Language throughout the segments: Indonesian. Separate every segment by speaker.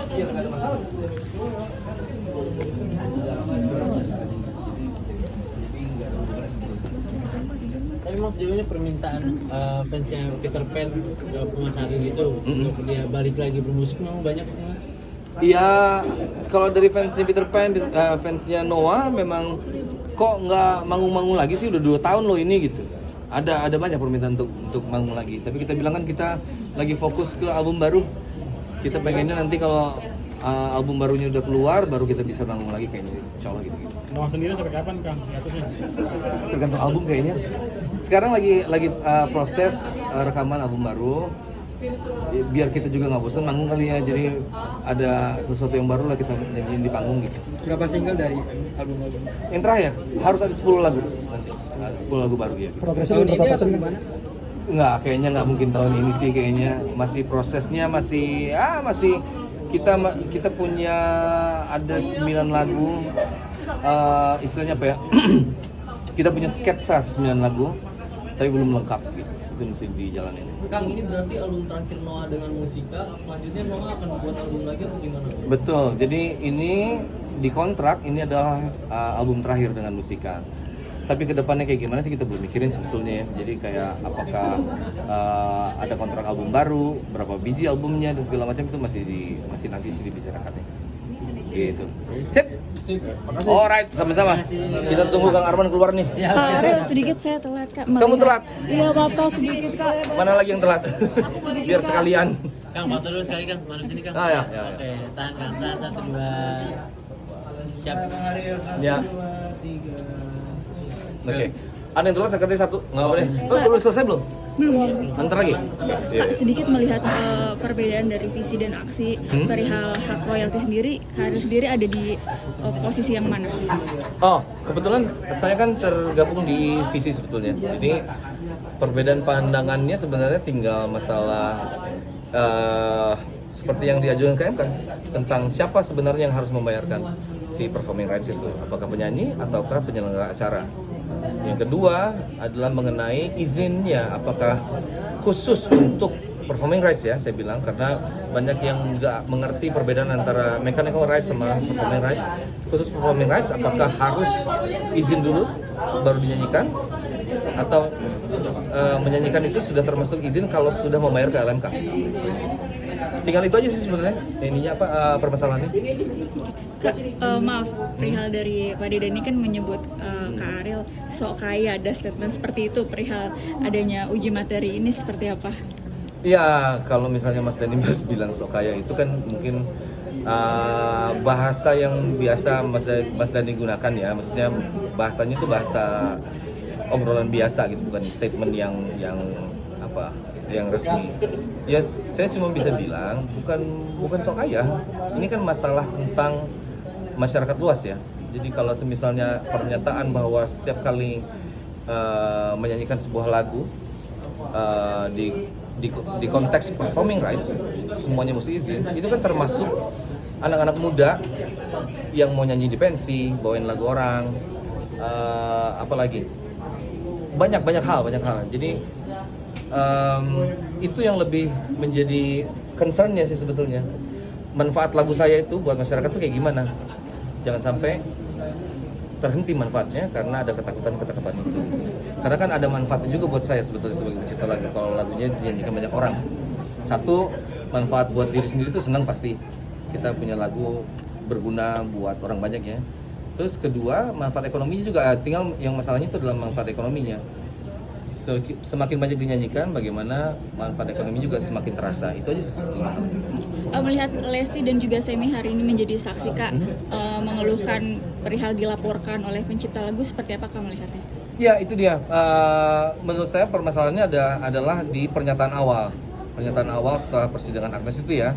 Speaker 1: Tapi emang sejauh ini permintaan fansnya Peter Pan ke Mas Ari gitu untuk dia balik lagi bermusik memang banyak sih Mas?
Speaker 2: Iya, kalau dari fansnya Peter Pan, fansnya Noah memang kok nggak manggung-manggung lagi sih, udah 2 tahun loh ini gitu. Ada banyak permintaan untuk manggung lagi, tapi kita bilang kan kita lagi fokus ke album baru. Kita pengennya nanti kalau album barunya udah keluar, baru kita bisa manggung lagi kayaknya, insya Allah gitu.
Speaker 3: Noah sendiri sampai kapan Kang?
Speaker 2: Tergantung album kayaknya. Sekarang lagi proses rekaman album baru. Biar kita juga nggak bosan manggung kali ya, jadi ada sesuatu yang baru lah kita nyanyiin di panggung gitu.
Speaker 4: Berapa single dari album-album?
Speaker 2: Yang terakhir harus ada 10 lagu nanti, ada 10 lagu baru ya.
Speaker 4: Progresnya tahun ini atau gimana?
Speaker 2: Nggak, kayaknya nggak mungkin tahun ini sih, kayaknya masih prosesnya masih kita punya ada 9 lagu, istilahnya apa ya? Kita punya sketsa 9 lagu, tapi belum lengkap gitu. Itu mesti dijalanin.
Speaker 1: Kang, ini berarti album terakhir Noah dengan Musika, selanjutnya Noah akan membuat album lagi atau gimana?
Speaker 2: Betul, jadi ini di kontrak ini adalah album terakhir dengan Musika. Tapi kedepannya kayak gimana sih kita belum mikirin sebetulnya ya. Jadi kayak apakah ada kontrak album baru, berapa biji albumnya dan segala macam itu masih nanti sih dibicarakan ya. Gitu. Sip. Alright, sama-sama. Kita tunggu Kang Arman keluar nih.
Speaker 5: Kak Ariel, sedikit saya telat Kak.
Speaker 2: Kamu telat?
Speaker 5: Iya maaf Kak, sedikit Kak.
Speaker 2: Mana lagi yang telat? Biar sekalian.
Speaker 1: Kang, foto dulu sekali Kang, mana sini Kang?
Speaker 2: Ya.
Speaker 1: Oke, tahan Kang, tahan 1, 2. Siap.
Speaker 2: Ya. Oke. Ada yang telat katanya 1. Enggak boleh. Belum selesai belum?
Speaker 5: Belum.
Speaker 2: Antar lagi.
Speaker 5: Kak, sedikit melihat perbedaan dari visi dan aksi perihal hak royalti sendiri, Kak Ariel sendiri ada di posisi yang mana?
Speaker 2: Oh, kebetulan saya kan tergabung di visi sebetulnya. Jadi perbedaan pandangannya sebenarnya tinggal masalah seperti yang diajukan ke MK tentang siapa sebenarnya yang harus membayarkan si performing rights itu, apakah penyanyi ataukah penyelenggara acara. Yang kedua adalah mengenai izinnya, apakah khusus untuk performing rights ya, saya bilang, karena banyak yang nggak mengerti perbedaan antara mechanical rights sama performing rights. Khusus performing rights, apakah harus izin dulu baru dinyanyikan, atau menyanyikan itu sudah termasuk izin kalau sudah membayar ke LMK. Tinggal itu aja sih sebenarnya. Ininya apa permasalahannya?
Speaker 5: Maaf, perihal dari Pak Deda ini kan menyebut Kak Ariel sok kaya, ada statement seperti itu perihal adanya uji materi ini seperti apa?
Speaker 2: Iya, kalau misalnya Mas Dani bilang sok kaya itu kan mungkin bahasa yang biasa Mas Dani gunakan ya, maksudnya bahasanya itu bahasa obrolan biasa gitu, bukan statement yang apa, yang resmi. Ya saya cuma bisa bilang bukan sok kaya. Ini kan masalah tentang masyarakat luas ya. Jadi kalau misalnya pernyataan bahwa setiap kali menyanyikan sebuah lagu di konteks performing rights semuanya mesti izin, itu kan termasuk anak-anak muda yang mau nyanyi di pensi, bawain lagu orang, apalagi banyak hal. Jadi itu yang lebih menjadi concern-nya sih sebetulnya. Manfaat lagu saya itu buat masyarakat tuh kayak gimana? Jangan sampai terhenti manfaatnya karena ada ketakutan itu. Karena kan ada manfaatnya juga buat saya sebetulnya sebagai pencipta lagu. Kalau lagunya dinyanyikan banyak orang, satu, manfaat buat diri sendiri itu senang pasti. Kita punya lagu berguna buat orang banyak ya. Terus kedua, manfaat ekonominya juga, tinggal yang masalahnya itu adalah manfaat ekonominya. Semakin banyak dinyanyikan, bagaimana manfaat ekonomi juga semakin terasa. Itu aja sebetulnya masalahnya.
Speaker 5: Melihat Lesti dan juga Semi hari ini menjadi saksi Kak, mengeluhkan perihal dilaporkan oleh pencipta lagu, seperti apa Kak melihatnya?
Speaker 2: Ya itu dia, menurut saya permasalahannya adalah di pernyataan awal setelah persidangan Agnes itu ya.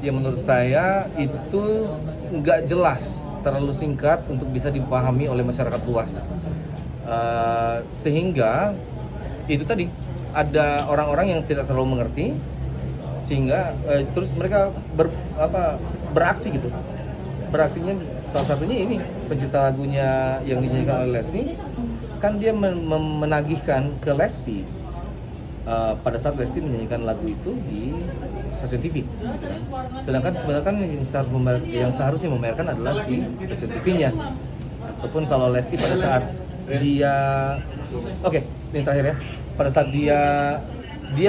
Speaker 2: Ya menurut saya itu nggak jelas, terlalu singkat untuk bisa dipahami oleh masyarakat luas. Sehingga itu tadi ada orang-orang yang tidak terlalu mengerti, sehingga terus mereka beraksi gitu. Beraksinya salah satunya ini pencipta lagunya yang dinyanyikan oleh Lesti, kan dia menagihkan ke Lesti pada saat Lesti menyanyikan lagu itu di stasiun TV. Sedangkan sebenarnya kan yang seharusnya membayarkan adalah si stasiun TV-nya. Ataupun kalau Lesti pada saat dia, oke, ini terakhir ya, pada saat dia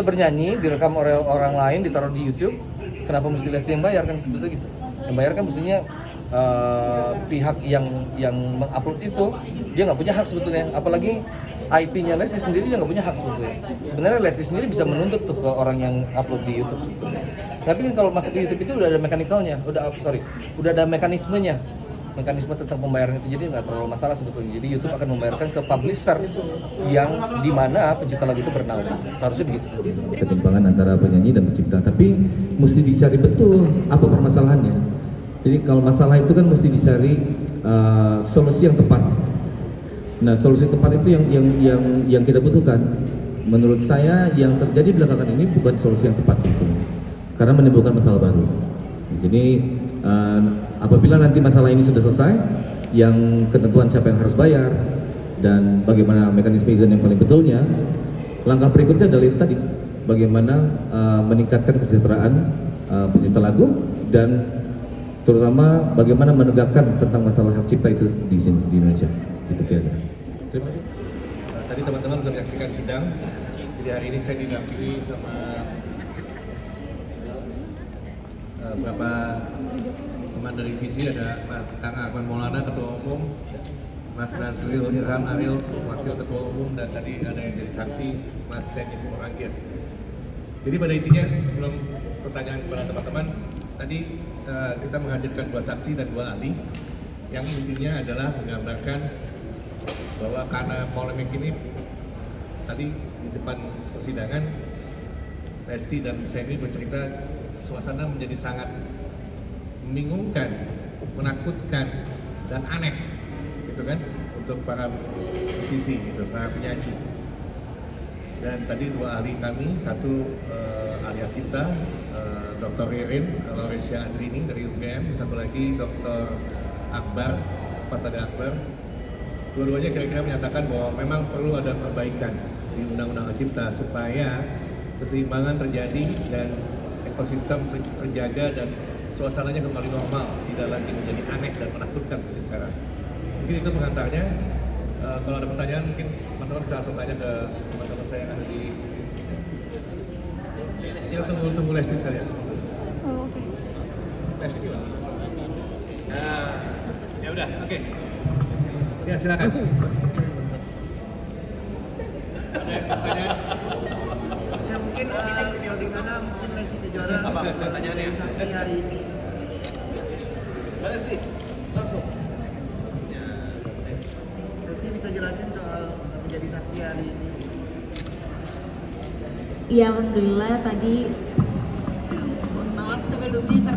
Speaker 2: bernyanyi direkam oleh orang lain ditaruh di YouTube, kenapa mesti Lesti yang bayar kan sebetulnya gitu? Yang bayar kan mestinya pihak yang mengupload itu dia nggak punya hak sebetulnya, apalagi IP-nya Lesti sendiri dia nggak punya hak sebetulnya. Sebenarnya Lesti sendiri bisa menuntut tuh ke orang yang upload di YouTube sebetulnya. Tapi kan kalau masuk ke YouTube itu udah ada mekanikalnya, udah ada mekanisme tentang pembayaran itu, jadi nggak terlalu masalah sebetulnya. Jadi YouTube akan membayarkan ke publisher yang dimana pencipta lagu itu bernaung. Seharusnya begitu.
Speaker 3: Ketimpangan antara penyanyi dan pencipta, tapi mesti dicari betul apa permasalahannya. Jadi kalau masalah itu kan mesti dicari solusi yang tepat. Nah, solusi tepat itu yang kita butuhkan. Menurut saya yang terjadi belakangan ini bukan solusi yang tepat sebetulnya, karena menimbulkan masalah baru. Jadi apabila nanti masalah ini sudah selesai, yang ketentuan siapa yang harus bayar dan bagaimana mekanisme izin yang paling betulnya, langkah berikutnya adalah itu tadi, bagaimana meningkatkan kesejahteraan pencipta lagu dan terutama bagaimana menegakkan tentang masalah hak cipta itu di sini di Indonesia. Itu kira-kira. Terima kasih.
Speaker 6: Tadi teman-teman sudah menyaksikan sidang. Jadi hari ini saya didampingi sama beberapa teman dari Visi, ada Kang Arman Maulana, Ketua Umum, Mas Nasril Irham Ariel, Wakil Ketua Umum, dan tadi ada yang jadi saksi, Mas Seni Simorangkir. Jadi pada intinya sebelum pertanyaan kepada teman-teman, tadi kita menghadirkan 2 saksi dan 2 ahli yang intinya adalah menggambarkan bahwa karena polemik ini tadi di depan persidangan Lesti dan Seni bercerita suasana menjadi sangat membingungkan, menakutkan dan aneh gitu kan untuk para musisi gitu, para penyanyi. Dan tadi 2 ahli kami, satu ahli hak cipta Dr. Ririn Laurencia Andrini dari UGM, satu lagi Dr. Akbar Fatada Akbar. Dua-duanya kira-kira menyatakan bahwa memang perlu ada perbaikan di Undang-Undang Hak Cipta supaya keseimbangan terjadi dan ekosistem terjaga dan suasananya kembali normal, tidak lagi menjadi aneh dan menakutkan seperti sekarang. Mungkin itu pengantarnya. Kalau ada pertanyaan mungkin teman-teman bisa langsung tanya ke teman-teman saya yang ada di sini. Kita tunggu Lesti sekalian.
Speaker 5: Oh, oke.
Speaker 6: Lesti gimana? Ya udah, oke. Ya silakan. Ada yang pertanyaan?
Speaker 4: Ya mungkin video di mana mungkin Lesti Kejora
Speaker 6: Apa pertanyaannya?
Speaker 4: saksi hari ini.
Speaker 2: Lesti, langsung.
Speaker 4: Lesti bisa jelasin soal menjadi saksi hari ini.
Speaker 7: Iya, alhamdulillah tadi mohon maaf sebelumnya karena